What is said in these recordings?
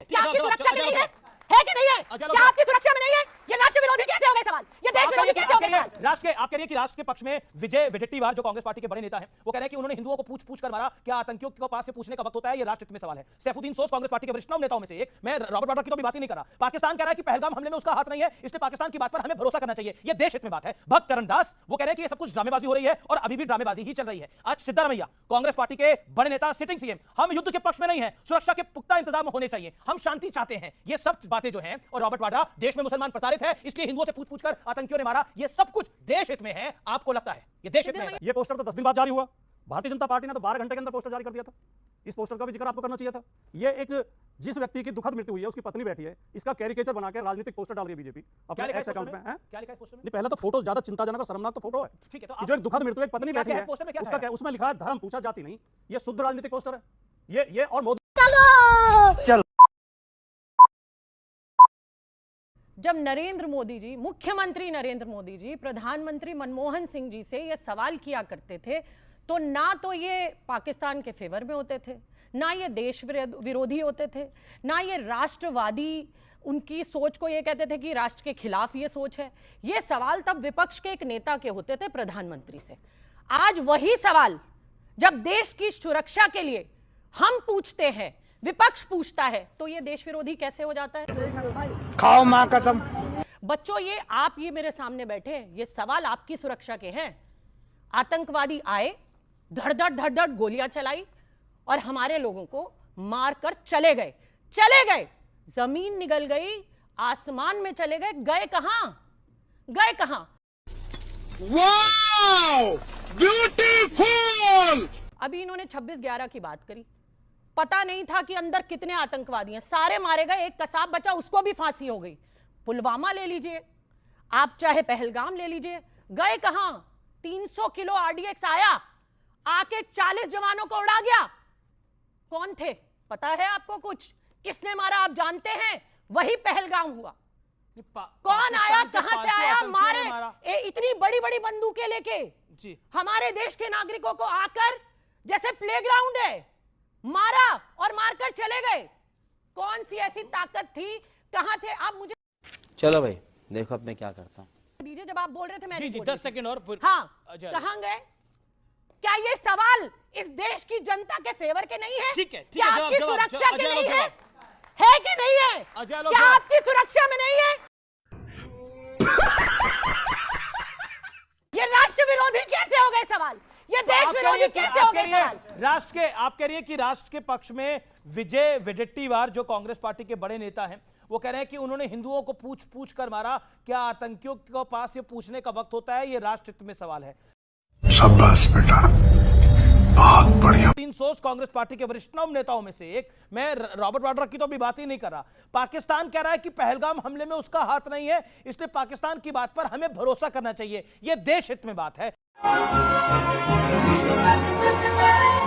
क्या आपकी सुरक्षा में नहीं है कि नहीं है? क्या आपकी सुरक्षा में नहीं है? ये राष्ट्र विरोधी कैसे हो गए सवाल? ये देश विरोधी कैसे हो गए सवाल? राष्ट्र के आप कह रही है कि राष्ट्र के पक्ष में विजय वडेट्टीवार जो कांग्रेस पार्टी के बड़े नेता हैं, वो कह रहे हैं कि उन्होंने हिंदुओं को पूछ कर मारा, क्या आतंकियों के पास से पूछने का वक्त होता है? ये राष्ट्र हित में सवाल है। सैफुद्दीन सोज कांग्रेस पार्टी के वरिष्ठ नेताओं में से एक, मैं रॉबर्ट वाड्रा की तो भी बात ही नहीं कर रहा। पाकिस्तान कह रहा है कि पहलगाम हमले में उसका हाथ नहीं है, इसलिए पाकिस्तान की बात पर हमें भरोसा करना चाहिए। ये देश हित में बात है। भक्त चरण दास वो कह रहे हैं कि ये सब कुछ ड्रामेबाजी हो रही है और अभी भी ड्रामेबाजी ही चल रही है। आज सिद्धारमैया कांग्रेस पार्टी के बड़े नेता, सिटिंग सीएम, हम युद्ध के पक्ष में नहीं है, सुरक्षा के पुख्ता इंतजाम होने चाहिए, हम शांति चाहते हैं। ये सब बातें जो हैं, और रॉबर्ट वाड्रा देश में मुसलमान प्रताड़ित है इसलिए हिंदुओं से पूछ कर आतंकियों ने मारा, ये सब कुछ देश हित में है। आपको लगता है ये देश हित में है? ये पोस्टर तो 10 दिन बाद जारी हुआ। भारतीय जनता पार्टी ने तो 12 घंटे के अंदर पोस्टर जारी कर दिया था। इस पोस्टर का भी जिक्र आपको करना चाहिए था। ये एक जिस व्यक्ति की दुखद मृत्यु हुई है, उसकी पत्नी बैठी है, इसका कैरिकेचर बना के राजनीतिक पोस्टर डाल रही है बीजेपी अपने एक्स अकाउंट में। क्या लिखा है पोस्टर में? नहीं, पहले तो फोटो ज्यादा चिंताजनक और शर्मनाक तो फोटो है। ठीक है, तो जो एक दुखद मृत्यु, एक पत्नी बैठी है, उसका क्या, उसमें लिखा है धर्म पूछा जाति नहीं। ये शुद्ध राजनीतिक पोस्टर है। ये और मोदी जब नरेंद्र मोदी जी, मुख्यमंत्री नरेंद्र मोदी जी प्रधानमंत्री मनमोहन सिंह जी से ये सवाल किया करते थे, तो ना तो ये पाकिस्तान के फेवर में होते थे, ना ये देश विरोधी होते थे, ना ये राष्ट्रवादी उनकी सोच को ये कहते थे कि राष्ट्र के खिलाफ ये सोच है। ये सवाल तब विपक्ष के एक नेता के होते थे, प्रधानमंत्री से। आज वही सवाल जब देश की सुरक्षा के लिए हम पूछते हैं, विपक्ष पूछता है, तो ये देश विरोधी कैसे हो जाता है? खाओ मां कसम। बच्चों, ये आप ये मेरे सामने बैठे, ये सवाल आपकी सुरक्षा के हैं। आतंकवादी आए, धड़-धड़ गोलियां चलाई और हमारे लोगों को मारकर चले गए। जमीन निगल गई, आसमान में चले गए। गए कहां? Wow, beautiful. अभी इन्होंने 26/11 की बात करी। पता नहीं था कि अंदर कितने आतंकवादी हैं, सारे मारे गए, एक कसाब बचा, उसको भी फांसी हो गई। पुलवामा ले लीजिए, आप चाहे पहलगाम ले लीजिए, गए कहां? 300 किलो आरडीएक्स आया, आके 40 जवानों को उड़ा गया। कौन थे पता है आपको? कुछ किसने मारा आप जानते हैं? वही पहलगाम हुआ। कौन आया, कहां से आया, मारे इतनी बड़ी बड़ी बंदूकें लेके जी हमारे देश के नागरिकों को आकर, जैसे प्लेग्राउंड है, मारा और मारकर चले गए। कौन सी ऐसी ताकत थी? कहां थे आप? मुझे चलो भाई, देखो अब मैं क्या करता हूं। दीजिए, जब आप बोल रहे थे मैं जी 10 सेकंड और हाँ, कहां गए? क्या ये सवाल इस देश की जनता के फेवर के नहीं है? ठीक है, क्या आपकी सुरक्षा के नहीं है? है कि नहीं है? क्या आपकी सुरक्षा में नहीं है? ये राष्ट्र विरोधी कैसे हो गए सवाल? ये देश विरोधी कैसे हो गए सवाल? आप कह रही है कि राष्ट्र के पक्ष में विजय वडेट्टीवार जो कांग्रेस पार्टी के बड़े नेता हैं, वो कह रहे हैं कि उन्होंने हिंदुओं को पूछ कर मारा, क्या आतंकियों के पास ये पूछने का वक्त होता है? ये राष्ट्र हित में सवाल है। शाबाश बेटा, बहुत बढ़िया। सोज कांग्रेस पार्टी के वरिष्ठ नेताओं में से एक, मैं रॉबर्ट वाड्रा की तो भी बात ही नहीं कर रहा। पाकिस्तान कह रहा है कि पहलगाम हमले में उसका हाथ नहीं है, इसलिए पाकिस्तान की बात पर हमें भरोसा करना चाहिए। यह देश हित में बात है।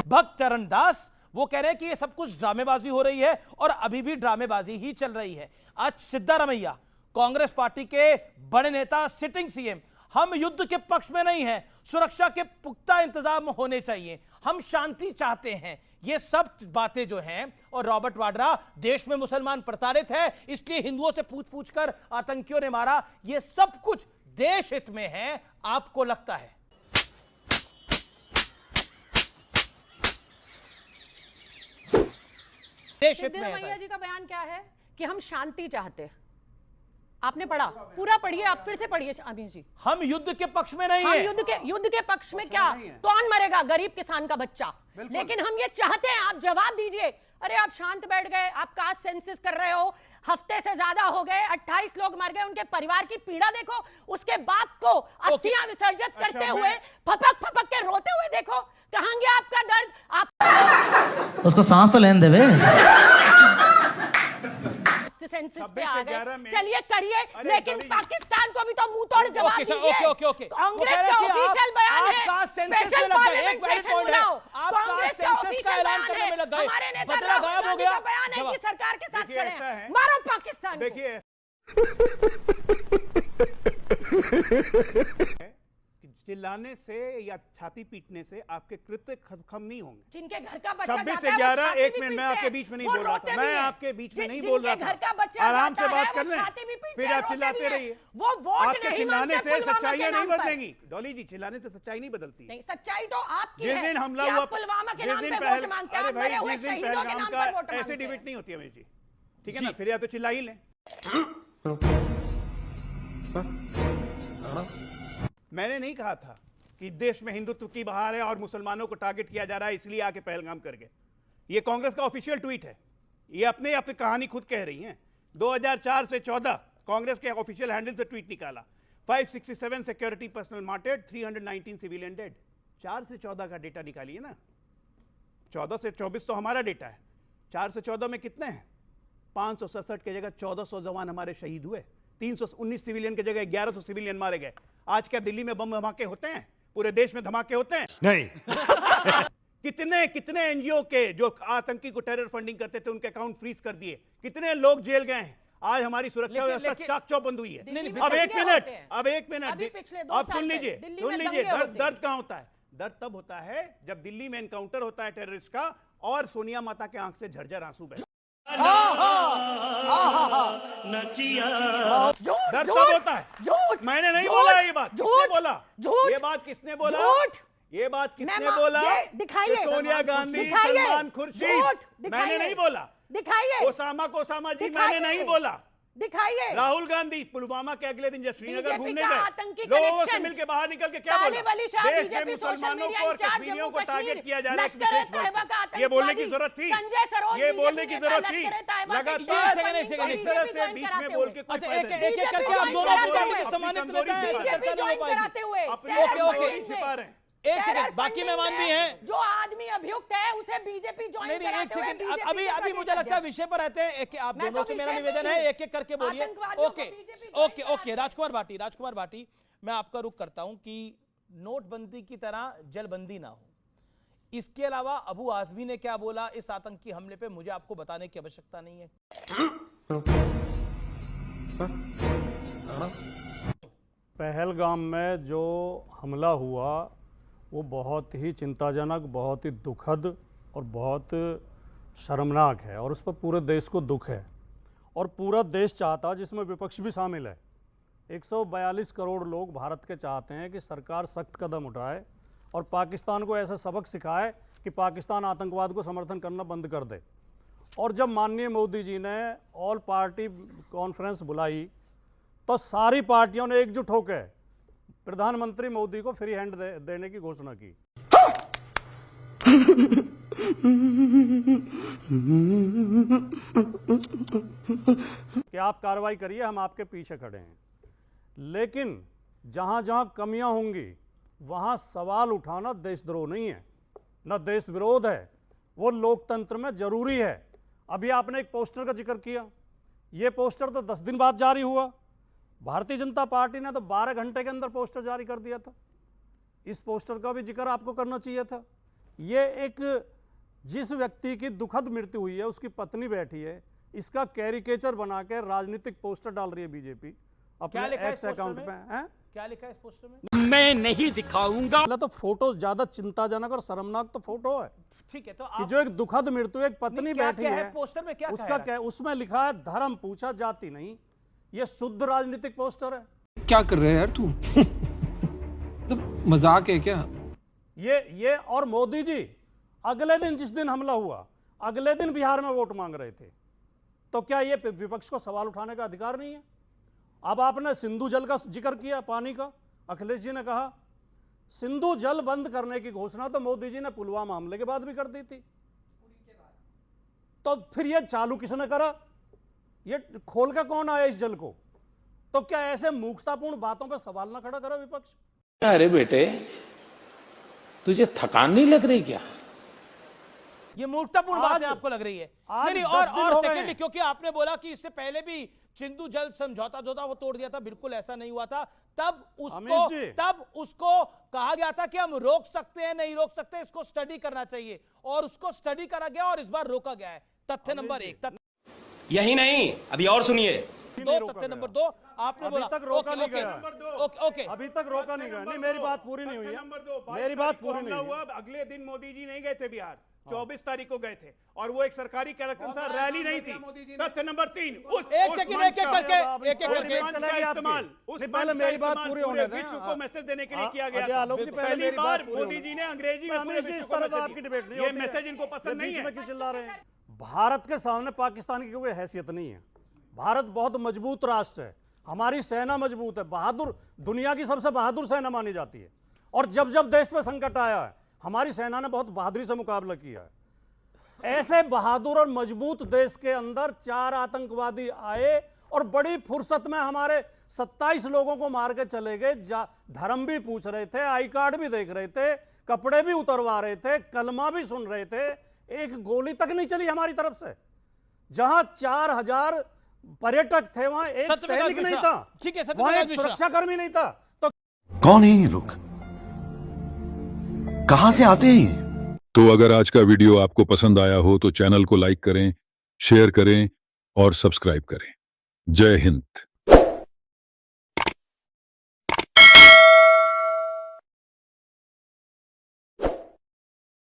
भक्त चरण दास वो कह रहे हैं कि ये सब कुछ ड्रामेबाजी हो रही है और अभी भी ड्रामेबाजी ही चल रही है। आज सिद्धारमैया कांग्रेस पार्टी के बड़े नेता, सिटिंग सीएम, हम युद्ध के पक्ष में नहीं हैं, सुरक्षा के पुख्ता इंतजाम होने चाहिए, हम शांति चाहते हैं। ये सब बातें जो हैं, और रॉबर्ट वाड्रा देश में मुसलमान प्रताड़ित है इसलिए हिंदुओं से पूछ कर आतंकियों ने मारा, ये सब कुछ देश हित में है। आपको लगता है? सिद्धारमैया जी का बयान क्या है कि हम शांति चाहते हैं। आपने पढ़ा? पूरा पढ़िए, आप फिर से पढ़िए अमीन जी। हम युद्ध के पक्ष में नहीं है। युद्ध के पक्ष में क्या? कौन मरेगा? गरीब किसान का बच्चा। लेकिन हम ये चाहते हैं, आप जवाब दीजिए। अरे आप शांत बैठ गए, आप कास्ट सेंसस कर रहे हो, हफ्ते से ज्यादा हो गए, 28 लोग मर गए, उनके परिवार की पीड़ा देखो, उसके बाप को अस्थियां विसर्जित करते हुए फपक के रोते हुए देखो, कहां गया आपका दर्द? आप उसको सांस तो लेने देवे। सेंसस पे आ गए, चलिए करिए, लेकिन पाकिस्तान को भी तो मुंह तोड़ जवाब दीजिए। कांग्रेस का ऑफिशियल बयान है, स्पेशल पार्लियामेंट सेशन बुलाओ। कांग्रेस का ऑफिशियल बयान है, हमारे नेता राहुल गांधी का बयान है कि सरकार के साथ खड़े हैं। मारो पाकिस्तान। देखिए चिल्लाने से या छाती पीटने से आपके कृत्य खत्म नहीं होंगे। जिनके घर का बच्चा 26 जाता से है, वो 11 छाती एक भी मिनट मैं पीटते आपके हैं। बीच में नहीं वो बोल रहा रोते था, भी मैं हैं। आपके बीच में नहीं जिनके बोल रहा घर का था, बच्चा आराम जाता से है, बात वो कर लें, छाती भी पीटते फिर हैं, आप रोते चिल्लाते भी हैं। रहिए। वो वोट आपके नहीं चिल्लाने मांगते से पुलवामा के सच्चाइयां नहीं नाम पर। बदलेंगी डॉली जी, चिल्लाने से सच्चाई नहीं बदलती। नहीं, सच्चाई तो आपकी जिस है दिन हमला कि हुआ, आप पुलवामा के जिस नाम दिन पे पहल, वोट मांगते हैं, अरे आप भाई मरे हुए जिस दिन शहीदों के पहलगाम नाम का पर वोट ऐसे मांगते डिबेट हैं। नहीं होती अमीर जी, ठीक है जी। ना, फिर या तो चिल्ला ही लें। मैंने नहीं कहा था कि देश में हिंदुत्व की बहार है और मुसलमानों को टारगेट किया जा रहा है इसलिए आके पहलगाम कर गए। ये कांग्रेस का ऑफिशियल ट्वीट है, ये अपनी कहानी खुद कह रही हैं। 2004 से 14 कांग्रेस के ऑफिशियल हैंडल से ट्वीट निकाला, 567 सिक्योरिटी पर्सनल मार्टेड, 319 सिविलियन डेड। 4 से 14 का डेटा निकालिए ना, 14 से 24 तो हमारा डेटा है, 4 से 14 में कितने हैं? 567 की जगह 1400 जवान हमारे शहीद हुए, 319 सिविलियन की जगह 1100 सिविलियन मारे गए। आज क्या दिल्ली में बम धमाके होते हैं? पूरे देश में धमाके होते हैं? नहीं। कितने कितने एनजीओ के जो आतंकी को टेरर फंडिंग करते थे उनके अकाउंट फ्रीज कर दिए, कितने लोग जेल गए हैं। आज हमारी सुरक्षा व्यवस्था चाक चौबंद बंद हुई है। दिल्ली में अब एक दंगे मिनट, होते हैं। अब एक अभी मिनट, पिछले 2 अब साल सुन में लीजिए, दिल्ली सुन में लीजिए, दंगे दर्द होते हैं। दर्द कहां होता है? दर्द तब होता है जब दिल्ली में एनकाउंटर होता है टेररिस्ट का और सोनिया माता के आंख से झरझर आंसू बहते। दर्द तब होता है। झूठ, मैंने नहीं झूठ, बोला ये बात, किसने झूठ, बोला? झूठ, ये बात किसने बोला? झूठ। ये बात किसने मैं बोला? ये दिखाइए। कि सोनिया गांधी, दिखाइए। सलमान खुर्शीद। झूठ, मैंने दिखाइए। नहीं बोला। दिखाइए, ओसामा जी, दिखाइए। मैंने नहीं बोला। दिखाइए। राहुल गांधी पुलवामा के अगले दिन जब श्रीनगर बीजेपी घूमने का गए, आतंकी लोगों से कनेक्शन। मिलकर बाहर निकल के क्या तालिब बोला? अली शाह, देश में बीजेपी सोशल मुसलमानों मीडिया को और इंचार्ज कश्मीरियों को जम्मू टारगेट कश्मीर, किया जा रहा है इस लश्कर-ए विशेष वर्ग तैयबा का पर। ये बोलने की आतंकवादी जरूरत थी, संजय सरोज ये बीजेपी बोलने की नेता जरूरत थी। लश्कर-ए तैयबा के लगातार बीजेपी एक सेकंड, इस तरह से बीच में बोल के कोई अच्छा, फायदा एक नहीं। एक करके आप दोनों पार्टी के सम्मानित नेता हैं, ऐसे चर्चा नहीं हो पाएगी। अपनी ओके, ओके। कमजोरी छिपा रहे हैं। एक सेकंड, बाकी मेहमान भी हैं। जो आदमी अभियुक्त है उसे बीजेपी ज्वाइन नहीं, एक कराते हुए सेकंड, BJP अभी का अभी मुझे प्रदेश लगता है अध्यक्ष। विषय पर रहते हैं। आप मैं दोनों तो से मेरा विषय निवेदन पे है, हूं। एक एक करके बोलिए। आतंकवादियों को okay BJP okay join okay, Rajkumar Bhati, मैं आपका रुख करता हूं कि नोटबंदी की तरह जलबंदी ना हो। इसके अलावा अबू आजमी ने क्या बोला इस आतंकी हमले पे, मुझे आपको बताने की आवश्यकता नहीं है। पहलगाम में जो हमला हुआ वो बहुत ही चिंताजनक, बहुत ही दुखद और बहुत शर्मनाक है और उस पर पूरे देश को दुख है और पूरा देश चाहता, जिसमें विपक्ष भी शामिल है, 142 करोड़ लोग भारत के चाहते हैं कि सरकार सख्त कदम उठाए और पाकिस्तान को ऐसा सबक सिखाए कि पाकिस्तान आतंकवाद को समर्थन करना बंद कर दे। और जब माननीय मोदी जी ने ऑल पार्टी कॉन्फ्रेंस बुलाई तो सारी पार्टियों ने एकजुट होकर प्रधानमंत्री मोदी को फ्री हैंड देने की घोषणा की। कि आप कार्रवाई करिए, हम आपके पीछे खड़े हैं। लेकिन जहां जहां कमियां होंगी वहां सवाल उठाना देशद्रोह नहीं है, न देश विरोध है, वो लोकतंत्र में जरूरी है। अभी आपने एक पोस्टर का जिक्र किया, ये पोस्टर तो 10 दिन बाद जारी हुआ। भारतीय जनता पार्टी ने तो 12 घंटे के अंदर पोस्टर जारी कर दिया था। इस पोस्टर का भी जिक्र आपको करना चाहिए था। ये एक जिस व्यक्ति की दुखद मृत्यु हुई है, उसकी पत्नी बैठी है, इसका कैरिकेचर बना के राजनीतिक पोस्टर डाल रही है बीजेपी अपने एक्स अकाउंट पे। हैं? क्या लिखा है इस पोस्टर में? मैं नहीं दिखाऊंगा। पहले तो फोटो ज्यादा चिंताजनक और शर्मनाक तो फोटो है ठीक है, तो कि आप जो एक दुखद मृत्यु, एक पत्नी क्या बैठी क्या है, है पोस्टर में, क्या उसका कहा है? क्या, उसमें लिखा है धर्म पूछा जाति नहीं। ये शुद्ध राजनीतिक पोस्टर है। क्या कर रहे हैं यार तू? तो मजाक है क्या? ये और मोदी जी अगले दिन, जिस दिन हमला हुआ, अगले दिन बिहार में वोट मांग रहे थे। तो क्या ये विपक्ष को सवाल उठाने का अधिकार नहीं है? अब आपने सिंधु जल का जिक्र किया, पानी का। अखिलेश जी ने कहा सिंधु जल बंद करने की घोषणा तो मोदी जी ने पुलवामा हमले के बाद भी कर दी थी। तो फिर ये चालू किसने करा? ये खोल के कौन आया इस जल को? तो क्या ऐसे मूर्खतापूर्ण बातों पर सवाल ना खड़ा करा विपक्ष? अरे बेटे, तुझे थकान नहीं लग रही क्या? ये मूर्खतापूर्ण बात है आपको लग रही है? आज नहीं, 10 दिन और हो गए सेकंड, हैं। क्योंकि आपने बोला कि इससे पहले भी सिंधु जल समझौता जो था वो तोड़ दिया था, बिल्कुल ऐसा नहीं हुआ था। तब उसको कहा गया था कि हम रोक सकते हैं, नहीं रोक सकते, इसको स्टडी करना चाहिए, और उसको स्टडी करा गया और इस बार रोका गया है। तथ्य नंबर 1। यही नहीं, अभी और सुनिए। नहीं रोका तथ्य गया। नंबर 2 आपने अभी बोला तक रोका ओके, नहीं ओके, गया। ओके ओके अभी तक रोका नहीं गया। नहीं, मेरी बात पूरी नहीं हुई है। नंबर 2 मेरी बात पूरी हमला नहीं हुआ, हुई। अगले दिन मोदी जी नहीं गए थे बिहार, 24 तारीख को गए थे, और वो एक सरकारी कार्यक्रम था, रैली नहीं थी। तथ्य नंबर 3, एक सेकंड, एक एक करके, एक एक करके इस्तेमाल उस नहीं, पहले मेरी बात पूरी होने दें। विश्व को मैसेज देने के लिए किया अजय गया आलोक जी, था। पहले पहली मेरी बार बात पूरी मोदी होने जी ने अंग्रेजी में पूरे हमेशा विश्व इस को तरह तो मैसेज आपकी दिया। डिबेट नहीं ये होती है। मैसेज इनको पसंद नहीं बीच है। में क्यों चिल्ला रहे हैं? भारत के सामने पाकिस्तान की कोई हैसियत नहीं है। भारत बहुत मजबूत राष्ट्र है, हमारी सेना मजबूत है, बहादुर, दुनिया की सबसे बहादुर सेना मानी जाती है। और जब जब देश पे संकट आया है, हमारी सेना ने बहुत बहादुरी से मुकाबला किया है। ऐसे बहादुर और मजबूत देश के अंदर 4 आतंकवादी आए और बड़ी फुर्सत में हमारे 27 लोगों को मार के चले गए। धर्म भी पूछ रहे थे, आई कार्ड भी देख रहे थे, कपड़े भी उतरवा रहे थे, कलमा भी सुन रहे थे, एक गोली तक नहीं चली हमारी तरफ से। जहां 4000 पर्यटक थे, वहां एक सत्यप्रकाश सैनिक नहीं मिश्रा। था, ठीक है, वहां सत्यप्रकाश एक मिश्रा। सुरक्षाकर्मी नहीं था। तो कौन है ये लोग? कहां से आते हैं ये? तो अगर आज का वीडियो आपको पसंद आया हो तो चैनल को लाइक करें, शेयर करें और सब्सक्राइब करें। जय हिंद।